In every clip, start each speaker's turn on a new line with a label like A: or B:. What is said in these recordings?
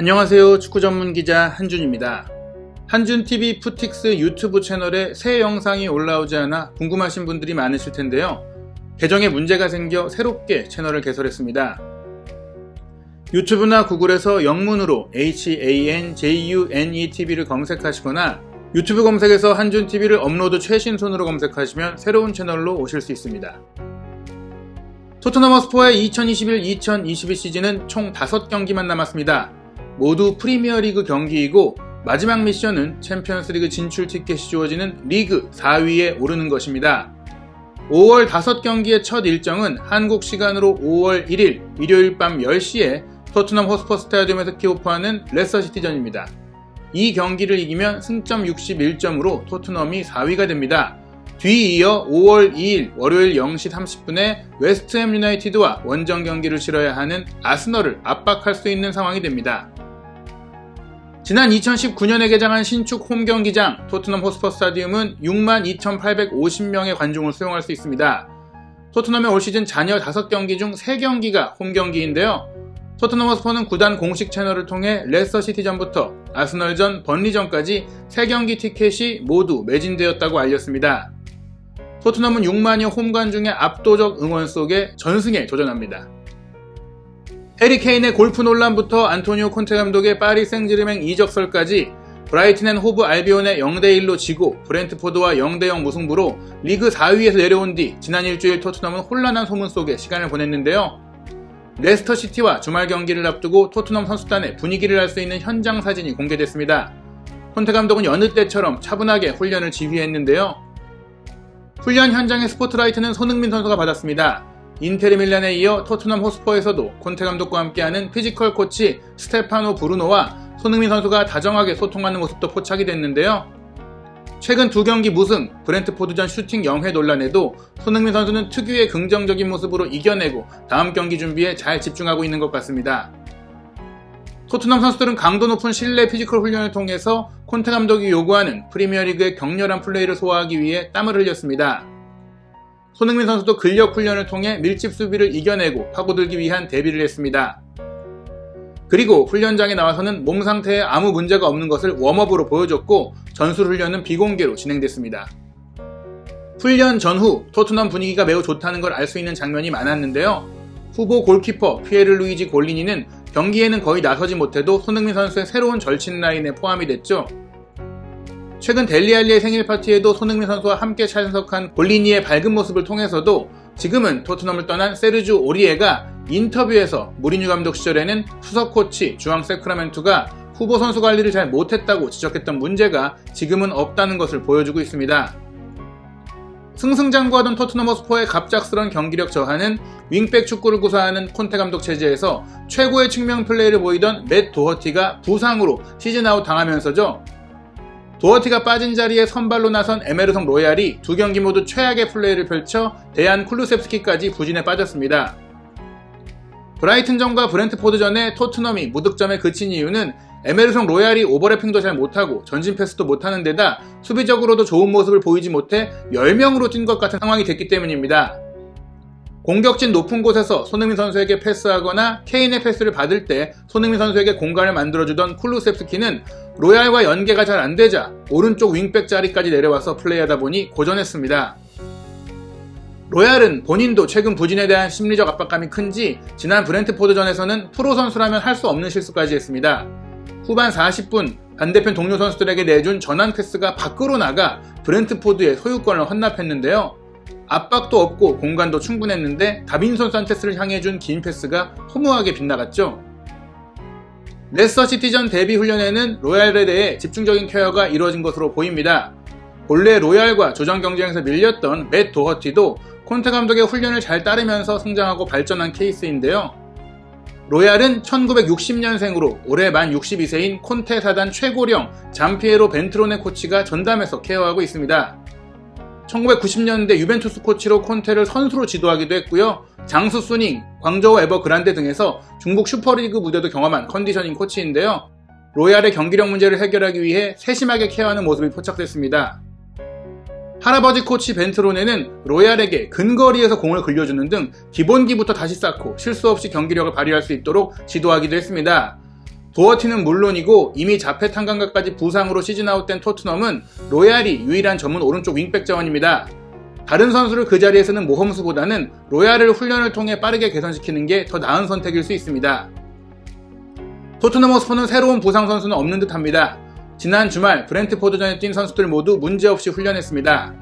A: 안녕하세요. 축구 전문 기자 한준입니다. 한준TV 푸틱스 유튜브 채널에 새 영상이 올라오지 않아 궁금하신 분들이 많으실 텐데요. 계정에 문제가 생겨 새롭게 채널을 개설했습니다. 유튜브나 구글에서 영문으로 HANJUNETV를 검색하시거나 유튜브 검색에서 한준TV를 업로드 최신순으로 검색하시면 새로운 채널로 오실 수 있습니다. 토트넘 허스퍼의 2021-2022 시즌은 총 5경기만 남았습니다. 모두 프리미어리그 경기이고 마지막 미션은 챔피언스리그 진출 티켓이 주어지는 리그 4위에 오르는 것입니다. 5월 5경기의 첫 일정은 한국 시간으로 5월 1일 일요일 밤 10시에 토트넘 허스퍼 스타디움에서 킥오프하는 레스터시티전입니다. 이 경기를 이기면 승점 61점으로 토트넘이 4위가 됩니다. 뒤이어 5월 2일 월요일 0시 30분에 웨스트햄 유나이티드와 원정 경기를 치러야 하는 아스널을 압박할 수 있는 상황이 됩니다. 지난 2019년에 개장한 신축 홈경기장 토트넘 호스퍼 스타디움은 62,850명의 관중을 수용할 수 있습니다. 토트넘의 올 시즌 잔여 5경기 중 3경기가 홈경기인데요. 토트넘 호스퍼는 구단 공식 채널을 통해 레스터시티전부터 아스널전, 번리전까지 3경기 티켓이 모두 매진되었다고 알렸습니다. 토트넘은 6만여 홈관중의 압도적 응원 속에 전승에 도전합니다. 해리 케인의 골프 논란부터 안토니오 콘테 감독의 파리 생제르맹 이적설까지 브라이튼 앤 호브 알비온의 0대1로 지고 브렌트포드와 0대0 무승부로 리그 4위에서 내려온 뒤 지난 일주일 토트넘은 혼란한 소문 속에 시간을 보냈는데요. 레스터시티와 주말 경기를 앞두고 토트넘 선수단의 분위기를 알 수 있는 현장 사진이 공개됐습니다. 콘테 감독은 여느 때처럼 차분하게 훈련을 지휘했는데요. 훈련 현장의 스포트라이트는 손흥민 선수가 받았습니다. 인테르 밀란에 이어 토트넘 호스퍼에서도 콘테 감독과 함께하는 피지컬 코치 스테파노 브루노와 손흥민 선수가 다정하게 소통하는 모습도 포착이 됐는데요. 최근 2경기 무승, 브렌트포드전 슈팅 영회 논란에도 손흥민 선수는 특유의 긍정적인 모습으로 이겨내고 다음 경기 준비에 잘 집중하고 있는 것 같습니다. 토트넘 선수들은 강도 높은 실내 피지컬 훈련을 통해서 콘테 감독이 요구하는 프리미어리그의 격렬한 플레이를 소화하기 위해 땀을 흘렸습니다. 손흥민 선수도 근력 훈련을 통해 밀집 수비를 이겨내고 파고들기 위한 대비를 했습니다. 그리고 훈련장에 나와서는 몸 상태에 아무 문제가 없는 것을 웜업으로 보여줬고 전술 훈련은 비공개로 진행됐습니다. 훈련 전후 토트넘 분위기가 매우 좋다는 걸 알 수 있는 장면이 많았는데요. 후보 골키퍼 피에르 루이지 골리니는 경기에는 거의 나서지 못해도 손흥민 선수의 새로운 절친 라인에 포함이 됐죠. 최근 델리알리의 생일 파티에도 손흥민 선수와 함께 참석한 골리니의 밝은 모습을 통해서도 지금은 토트넘을 떠난 세르주 오리에가 인터뷰에서 무리뉴 감독 시절에는 수석 코치 주앙 세크라멘투가 후보 선수 관리를 잘 못했다고 지적했던 문제가 지금은 없다는 것을 보여주고 있습니다. 승승장구하던 토트넘 허스퍼의 갑작스런 경기력 저하는 윙백 축구를 구사하는 콘테 감독 체제에서 최고의 측면 플레이를 보이던 맷 도허티가 부상으로 시즌아웃 당하면서죠. 도어티가 빠진 자리에 선발로 나선 에메르송 로얄이 2경기 모두 최악의 플레이를 펼쳐 데얀 쿨루셉스키까지 부진에 빠졌습니다. 브라이튼전과 브렌트포드전에 토트넘이 무득점에 그친 이유는 에메르송 로얄이 오버래핑도 잘 못하고 전진 패스도 못하는 데다 수비적으로도 좋은 모습을 보이지 못해 10명으로 뛴 것 같은 상황이 됐기 때문입니다. 공격진 높은 곳에서 손흥민 선수에게 패스하거나 케인의 패스를 받을 때 손흥민 선수에게 공간을 만들어주던 쿨루셉스키는 로얄과 연계가 잘 안되자 오른쪽 윙백 자리까지 내려와서 플레이하다 보니 고전했습니다. 로얄은 본인도 최근 부진에 대한 심리적 압박감이 큰지 지난 브렌트포드전에서는 프로 선수라면 할 수 없는 실수까지 했습니다. 후반 40분 반대편 동료 선수들에게 내준 전환 패스가 밖으로 나가 브렌트포드의 소유권을 헌납했는데요. 압박도 없고 공간도 충분했는데 다빈손 산체스를 향해 준 긴 패스가 허무하게 빗나갔죠. 레스터시티전 데뷔 훈련에는 로얄에 대해 집중적인 케어가 이루어진 것으로 보입니다. 본래 로얄과 조정 경쟁에서 밀렸던 맷 도허티도 콘테 감독의 훈련을 잘 따르면서 성장하고 발전한 케이스인데요. 로얄은 1960년생으로 올해 만 62세인 콘테 사단 최고령 잠피에로 벤트로네 코치가 전담해서 케어하고 있습니다. 1990년대 유벤투스 코치로 콘테를 선수로 지도하기도 했고요. 장수 수닝, 광저우 에버그란데 등에서 중국 슈퍼리그 무대도 경험한 컨디셔닝 코치인데요. 로얄의 경기력 문제를 해결하기 위해 세심하게 케어하는 모습이 포착됐습니다. 할아버지 코치 벤트로네는 로얄에게 근거리에서 공을 굴려주는 등 기본기부터 다시 쌓고 실수 없이 경기력을 발휘할 수 있도록 지도하기도 했습니다. 도어티는 물론이고 이미 자폐 탄감각까지 부상으로 시즌아웃된 토트넘은 로얄이 유일한 전문 오른쪽 윙백 자원입니다. 다른 선수를 그 자리에 쓰는 모험수보다는 로얄을 훈련을 통해 빠르게 개선시키는 게 더 나은 선택일 수 있습니다. 토트넘 호스퍼는 새로운 부상 선수는 없는 듯합니다. 지난 주말 브렌트포드전에 뛴 선수들 모두 문제없이 훈련했습니다.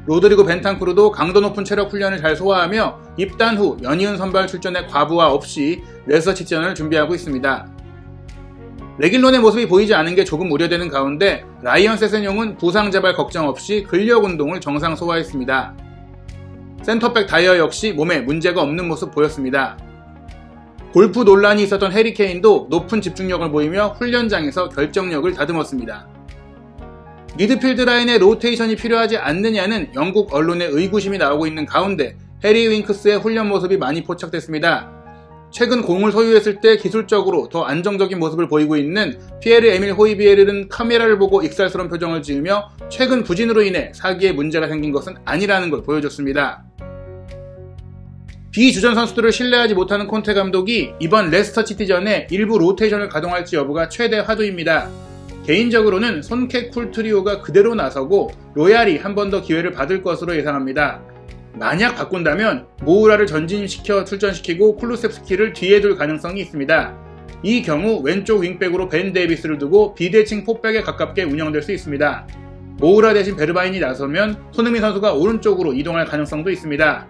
A: 로드리고 벤탄쿠르도 강도 높은 체력 훈련을 잘 소화하며 입단 후 연이은 선발 출전에 과부하 없이 레스터시티전을 준비하고 있습니다. 레길론의 모습이 보이지 않은 게 조금 우려되는 가운데 라이언 세세뇽은 부상 재발 걱정 없이 근력 운동을 정상 소화했습니다. 센터백 다이어 역시 몸에 문제가 없는 모습 보였습니다. 골프 논란이 있었던 해리 케인도 높은 집중력을 보이며 훈련장에서 결정력을 다듬었습니다. 미드필드 라인의 로테이션이 필요하지 않느냐는 영국 언론의 의구심이 나오고 있는 가운데 해리 윙크스의 훈련 모습이 많이 포착됐습니다. 최근 공을 소유했을 때 기술적으로 더 안정적인 모습을 보이고 있는 피에르 에밀 호이비에르는 카메라를 보고 익살스러운 표정을 지으며 최근 부진으로 인해 사기에 문제가 생긴 것은 아니라는 걸 보여줬습니다. 비주전 선수들을 신뢰하지 못하는 콘테 감독이 이번 레스터시티전에 일부 로테이션을 가동할지 여부가 최대 화두입니다. 개인적으로는 손케 쿨 트리오가 그대로 나서고 로얄이 한 번 더 기회를 받을 것으로 예상합니다. 만약 바꾼다면 모우라를 전진시켜 출전시키고 쿨루셉스키를 뒤에 둘 가능성이 있습니다. 이 경우 왼쪽 윙백으로 벤 데이비스를 두고 비대칭 포백에 가깝게 운영될 수 있습니다. 모우라 대신 베르바인이 나서면 손흥민 선수가 오른쪽으로 이동할 가능성도 있습니다.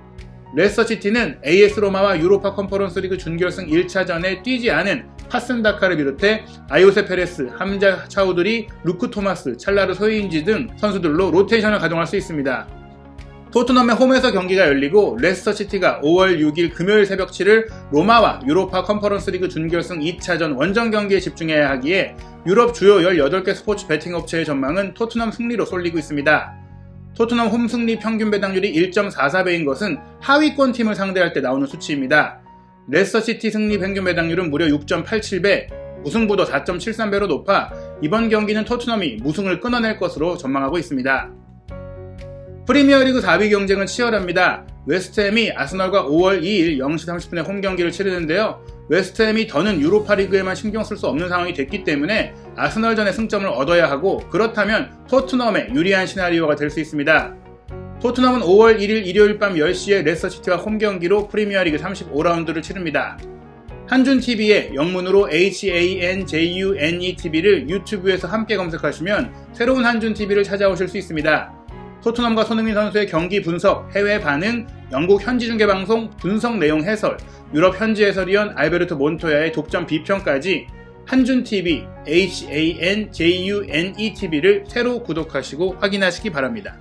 A: 레스터시티는 AS 로마와 유로파 컨퍼런스 리그 준결승 1차전에 뛰지 않은 파슨 다카를 비롯해 아요세 페레스, 함자 차우드리, 루크 토마스, 찰라르 소이인지 등 선수들로 로테이션을 가동할 수 있습니다. 토트넘의 홈에서 경기가 열리고 레스터시티가 5월 6일 금요일 새벽 7일 로마와 유로파 컨퍼런스 리그 준결승 2차전 원정 경기에 집중해야 하기에 유럽 주요 18개 스포츠 베팅 업체의 전망은 토트넘 승리로 쏠리고 있습니다. 토트넘 홈 승리 평균 배당률이 1.44배인 것은 하위권 팀을 상대할 때 나오는 수치입니다. 레스터시티 승리 평균 배당률은 무려 6.87배, 무승부도 4.73배로 높아 이번 경기는 토트넘이 무승을 끊어낼 것으로 전망하고 있습니다. 프리미어리그 4위 경쟁은 치열합니다. 웨스트햄이 아스널과 5월 2일 0시 30분에 홈 경기를 치르는데요. 웨스트햄이 더는 유로파리그에만 신경 쓸 수 없는 상황이 됐기 때문에 아스널전에 승점을 얻어야 하고 그렇다면 토트넘에 유리한 시나리오가 될 수 있습니다. 토트넘은 5월 1일 일요일 밤 10시에 레스터시티와 홈 경기로 프리미어리그 35라운드를 치릅니다. 한준TV의 영문으로 HANJUNETV를 유튜브에서 함께 검색하시면 새로운 한준TV를 찾아오실 수 있습니다. 토트넘과 손흥민 선수의 경기 분석, 해외 반응, 영국 현지 중계 방송, 분석 내용 해설, 유럽 현지 해설위원 알베르토 몬토야의 독점 비평까지 한준TV, HANJUNETV를 새로 구독하시고 확인하시기 바랍니다.